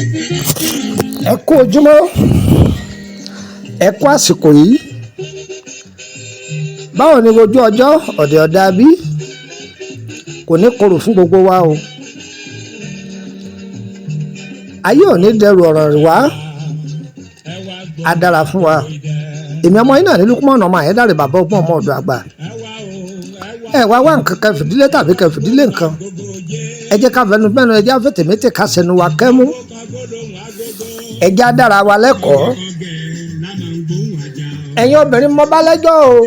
Ẹ kú ojúmọ́, ẹ kú àsìkò yìí. Báwo ni ojú ọjọ́ ọ̀dẹ̀ ọ̀dà bí? Kò ní korò fún gbogbo wa o. Ayé ò ní dẹrù ọ̀rọ̀ rẹ̀ wá, á dára fún wa. Èmi ọmọ yín náà ní Lúkúmọ̀nù ọmọ Àyẹ́dàrè bàbá ọgbọ́n ọmọ ọ̀dọ̀ àgbà. Ẹ wá nǹkan kan fìdílé tàbí kan fìdílé nǹkan. Ẹ jẹ́ ká fẹnu mẹ́nu, ẹ jẹ́ àfẹ̀tẹ̀mẹ́tẹ̀ ká sẹnu wa kẹ́mú. Ẹ jẹ́ á dára wa lẹ́kọ̀ọ́. Ẹ̀yin obìnrin mo bá lẹ́jọ́ o.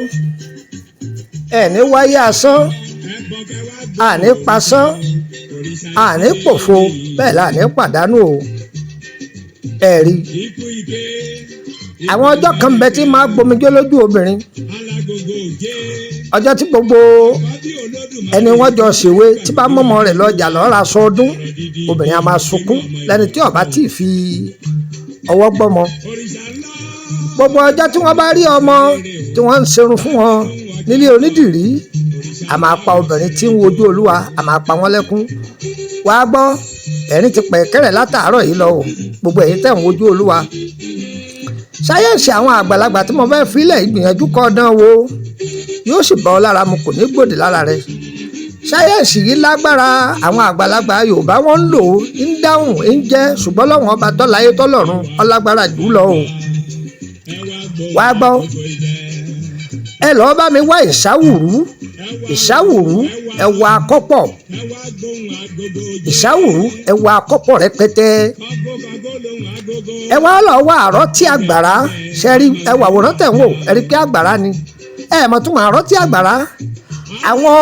Ẹ ní wáyé asán, àní pasán, àní pòfo, bẹ́ẹ̀ la ní pàdánù o. Ẹ rí àwọn ọjọ́ kan bẹ tí máa gbomijó lójú obìnrin. Ọjọ́ tí gbogbo ẹni wọ́n jọ ṣèwé tí bá mọ́mọ́ rẹ̀ lọ́jà lọ́ọ́ ra aṣọ ọdún, obìnrin a máa sunkún lẹ́ni tí ó bá tí ì fi ọwọ́ gbọ́mọ. Gbogbo ọjọ́ tí wọ́n bá rí ọmọ tí wọ́n ń ṣerun fún wọn nílé onídìrí, a máa pa obìnrin tí ń wojú Olúwa, a máa pa wọ́n lẹ́kún. Wàá gbọ́, ẹ̀rín ti pẹ̀kẹ́rẹ̀ látàárọ̀ yìí lọ o, gbogbo ẹ̀yin tẹ̀ ń wojú Olúwa. Sáyẹ́ǹsì àwọn àgbàlagbà tí mo fẹ́ filẹ̀ ìgbìyànjú kọ́ dán wo, yóò sì bá ọ lára mu, kò ní gbòdì lára rẹ. Sáyẹ́ǹsì yìí lágbára, àwọn àgbàlagbà Yorùbá wọ́n ń lò ó, ń dáhùn, ń jẹ́, ṣùgbọ́n lọ́wọ́n ọba tọ́láyé tọ́lọ́run ọlágbára jù lọ o. Wàá gbọ́, ẹ lọ́ọ́ bá mi wá ìsáwùrú ẹ̀wà àkọ́pọ̀, ìsáwùrú ẹ̀wà àkọ́pọ̀ rẹpẹtẹ. Ẹ wá lọ wá àrọ́tí àgbàrá, ṣẹ́rí ẹwà àwòrán tẹ̀ ń wò, ẹ̀rí pé àgbàrá ni. Ẹ mọ̀ tún mọ̀ àrọ́tí àgbàrá, àwọn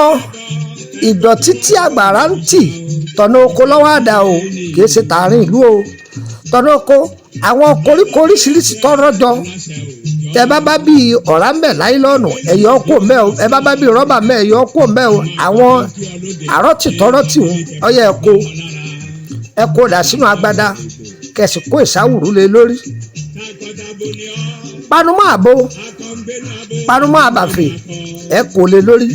ìdọ̀tí tí àgbàrá ń tì tọ̀nà oko lọ́wọ́ àdá o, kìí ṣe tààrin ìlú o. Tọ̀nà oko, àwọn koríko oríṣiríṣi tọ́rọ́ jọ. Tẹ bá bá bí ọ̀rá ń bẹ láìlọ́ọ̀nù, ẹ̀yọ́ kò mẹ́ o. Ẹ bá bá bí rọ́bà mẹ́, ẹ̀yọ́ kò mẹ́ o. Àwọn àrọ́tí tọ́rọ́tì ń ọyẹ ẹ̀kọ́ dà sínú agbada, kẹsì kó ìsáwùrú lé lórí. Panumọ́ àbàfè ẹ kò lé lórí.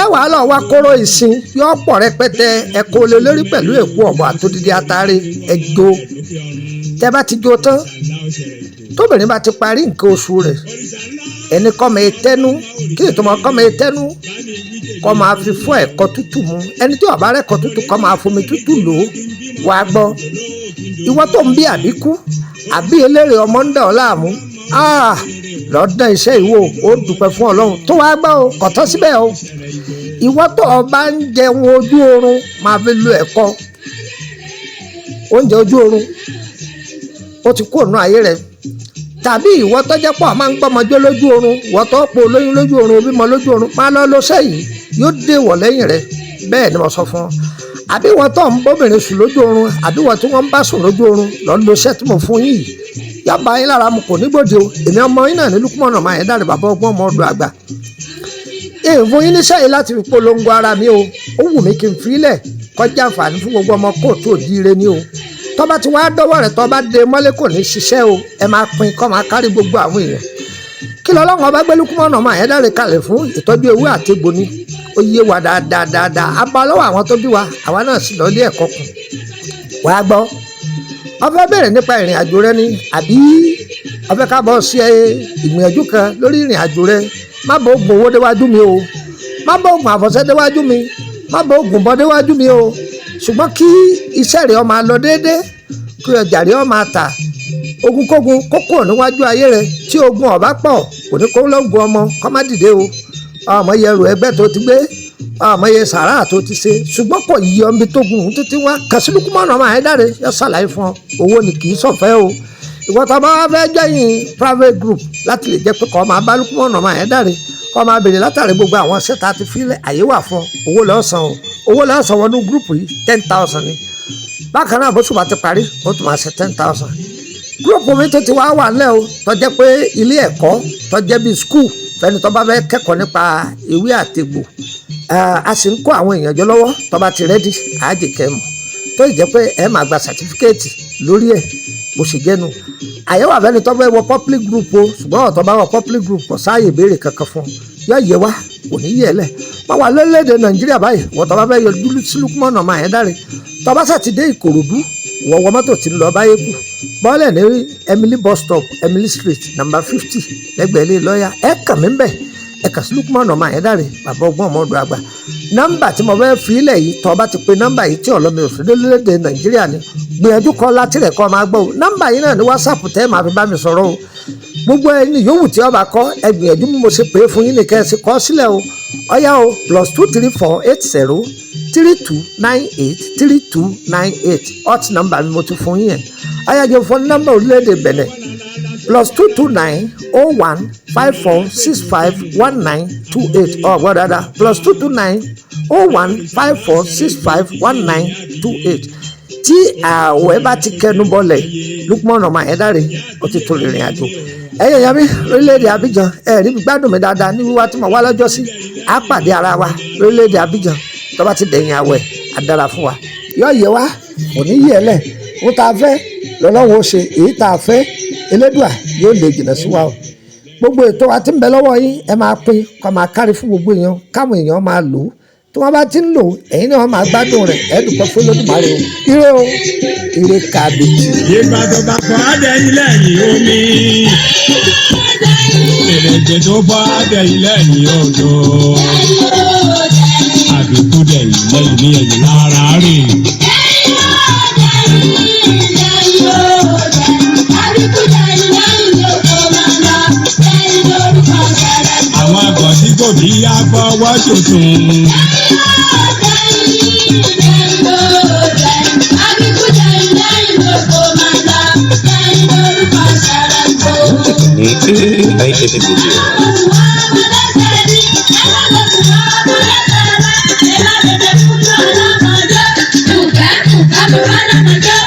Ẹ wàá lọ wá kóró ìsìn yóò pọ̀ rẹpẹtẹ, ẹ kò lé lórí pẹ̀lú èkó ọ̀bọ̀ àtòdìdí atare ẹ jó. Tẹ bá ti jó tán, tóbìnrin bá ti parí nǹkan oṣù rẹ̀, ẹni kọ́ máa tẹ́nu, kí ètò ọmọ kọ́ máa tẹ́nu, kọ́ máa fi fún ẹ̀kọ́ tútù mu. Ẹni tí ó bá rẹ̀kọ́ tútù kọ́ máa fomi tútù lò ó. Wàá gbọ́, ìwọ tó ń bí àbíkú àbí eléré ọmọ ń dà ọ́ láàmú, lọ́dọ̀ iṣẹ́ ìwò ó dúpẹ́ fún Ọlọ́run tó wàá gbọ́ o, kò tán síbẹ̀ o. Ìwọ tó o bá ń jẹun ojú oorun, máa fi lo ẹ̀kọ́. Oúnjẹ ojú oorun ó ti kúrò nínú ayé rẹ. Tàbí ìwọ tó jẹ́ pọ̀ máa ń gbọ́mọjó lójú oorun, ìwọ tó pọ̀ olóyún lójú oorun, bímọ lójú oorun, máa lọ lọ́sẹ̀ yìí, yóò dèwọ̀ lẹ́yìn rẹ. Bẹ́ẹ̀ ni mo sọ fún ọ. Àbí ìwọ tó ń bóbìnrin sùn lójú oorun, àbí ìwọ tí wọ́n ń bá sùn lójú oorun, lọ lọ́sẹ̀ tí mo fún yín yìí, yàbá yín lára mu, kò ní gbòde o. Èmi ọmọ yín náà ní Lúkúmọ̀nù ọmọ Àyẹ́dàrè bàbá ọgbọ́n ọmọ ọ̀dọ̀ àgbà. Èèfún yín níṣẹ́ yìí láti fi polongo ara mi o. Ó wù mí kí n filẹ̀ kọjá àǹfààní fún gbogbo ọmọ kóòtù òjíire ni o. Tọ́ba ti wá dọ́wọ́ rẹ̀, tọ́ba dé mọ́lé kò ní ṣiṣẹ́ o. Ẹ máa pín kọ́ máa kárí gbogbo àwọn èèyàn. Kí lọ́lọ́run ọba gbé Lúkúmọ̀nù ọmọ Àyẹ́dàrè kalẹ̀ fún ìtọ́jú ewé àti egbò ni. Ó yé wa dáadáa. A bá lọ́wọ́ àwọn tó bí wa, àwa náà sì lọ ilé ẹ̀kọ́ kù. Wàá gbọ́, ó fẹ́ bẹ̀rẹ̀ nípa ìrìn àjò rẹ ni, àbí ó fẹ́ ká bọ́ sí ìgbìyànjú kan lórí ìrìn àjò rẹ. Má bọ́ oògùn owó déwájú mi o, má bọ́ oògùn àfọ̀ṣẹ́ déwájú mi, má bọ́ oògùn bọ́ déwájú mi o. Ṣùgbọ́n kí iṣẹ́ rẹ ó máa lọ déédéé, kí ọjà rẹ ó máa tà. Ogunkógun kókó níwájú ayé rẹ, tí ogun ọ̀bá pọ̀ kò ní kó lọ́gùn ọmọ kọ́ má dìde o. Ọmọ yẹ ẹrù ẹgbẹ́ tó ti gbé, ọmọ yẹ sàrà tó ti ṣe, ṣùgbọ́n kò yí ọmọbi tó gun títí wá. Kàn sí Lúkúmọ̀nù ọmọ Àyẹ́dàrè yọ ṣàlàyé fún ọ. Owó ni kì í ṣọ̀fẹ́ o. Ìwọ tó bá wá fẹ́ jẹ́yìn private group láti lè jẹ́ pé kọ́ máa bá Lúkúmọ̀nù ọmọ Àyẹ́dàrè, kọ́ máa bèrè látàrí gbogbo àwọn ṣẹ́ta ti fílẹ̀, àyè wà fún ọ. Owó lọ́sàn o, owó lọ́sàn wọnú gúrùpù yìí 10,000 ni. Bákan náà bó ṣùgbọ́n ti parí, ó tún máa ṣe 10,000. Gúrùpù mi tó ti wá wà nílẹ̀ o, tó jẹ́ pé ilé ẹ̀kọ́ tó jẹ́ bíi school fẹ́ni tó bá fẹ́ kẹ́kọ̀ọ́ nípa ewé àtegbò. A sì ń kó àwọn èèyàn jọ lọ́wọ́, tó bá ti rẹ́dí àájèkẹ́ mọ̀, tó ì jẹ́ pé ẹ máa gba sàtífíkẹ́ẹ̀tì lórí ẹ̀ bó ṣe jẹ́nu. Àyẹ̀wò àbẹ́ni tó fẹ́ wọ public group o, ṣùgbọ́n ọ̀tọ̀ bá wọ public group kò sáàyè béèrè kankan fún ọ. Yọ yẹ wá, kò ní yẹ lẹ̀. Wọ́n wà lórílẹ̀‐èdè Nàìjíríà báyìí, wọ́n tó bá fẹ́ yọjú sí Lúkúmọ̀nù ọmọ Àyẹ́dàrè, tó bá sàtidé Ìkòròdú wọ́n wọ mọ́tò tí ń lọ báyé kù bọ́ọ̀lẹ̀ ní Emily bus stop Emily street number 50 lẹ́gbẹ̀ẹ́ ilé lọ́ọ̀yà ẹ kàn mí bẹ̀ ẹ kàn sí Lukman ọmọ Ayédáre bàbá ọgbọ́n ọmọ ọdọ àgbà nọ́mbà tí mo fẹ́ fi ilẹ̀ yìí tọ́ bá ti pe nọ́mbà yìí tí ọlọ́mi òṣèlú lórílẹ̀‐èdè Nàìjíríà ni gbìyànjú kọ́ láti rẹ̀ kọ́ máa gbọ́ o nọ́mbà yìí náà ní WhatsApp tẹ́ máa fi bá mi sọ̀rọ̀ o gbogbo ẹni yòówù tí ọba kọ́ ẹ gbìyànjú bí mo ṣe pè é fún yín nìkan ẹ sì kọ́ sílẹ̀ o ọ̀yá o +23480 3298 3298 hot number mi mo ti fún yín yẹn ayájọ fún nọ́mbà orílẹ̀-èdè Benin +229 01 54 65 1928 ọ̀gbọ́n dáadáa +229 01 54 65 1928 tí àwẹ̀ bá ti kẹnu bọ́lẹ̀ Lukman ọmọ Ayédáre ó ti tó rìnrìn àjò ẹ̀yẹ̀ yẹn mi lórílẹ̀‐èdè Abidjan ẹ̀rí gbádùn mi dáadáa ní wíwá tí mo wá lọ́jọ́ sí á pàdé ara wa lórílẹ̀‐èdè Abidjan tó bá ti dẹ̀yìn àwẹ̀ á dára fún wa yóò yẹ wá kò ní yẹ lẹ̀ ó tá a fẹ́ lọ́lọ́wọ́ ó ṣe èyí tá a fẹ́ Elédùà yóò lè jìnnà sí wa o gbogbo ètò wa tí ń bẹ lọ́wọ́ yín ẹ máa pín kó máa kárí fún gbogbo èèyàn káwọn èèyàn máa lò ó tí wọ́n bá ti ń lò ẹ̀yin náà máa gbádùn rẹ̀ ẹ dúpẹ́ fún Olódùmarè o ire o ire kàbìtì. Ìgbàdàn bá kọ́ adẹ́yìn lẹ́yìn omi. Èrèjè tó bá adẹ́yìn lẹ́yìn odò. Àbíkú dẹ̀yìn lẹ́yìn ní ẹ̀yìn lára rè. Àwọn àgbọ̀ tí kò bí yá gbọ́wọ́ tuntun. Video.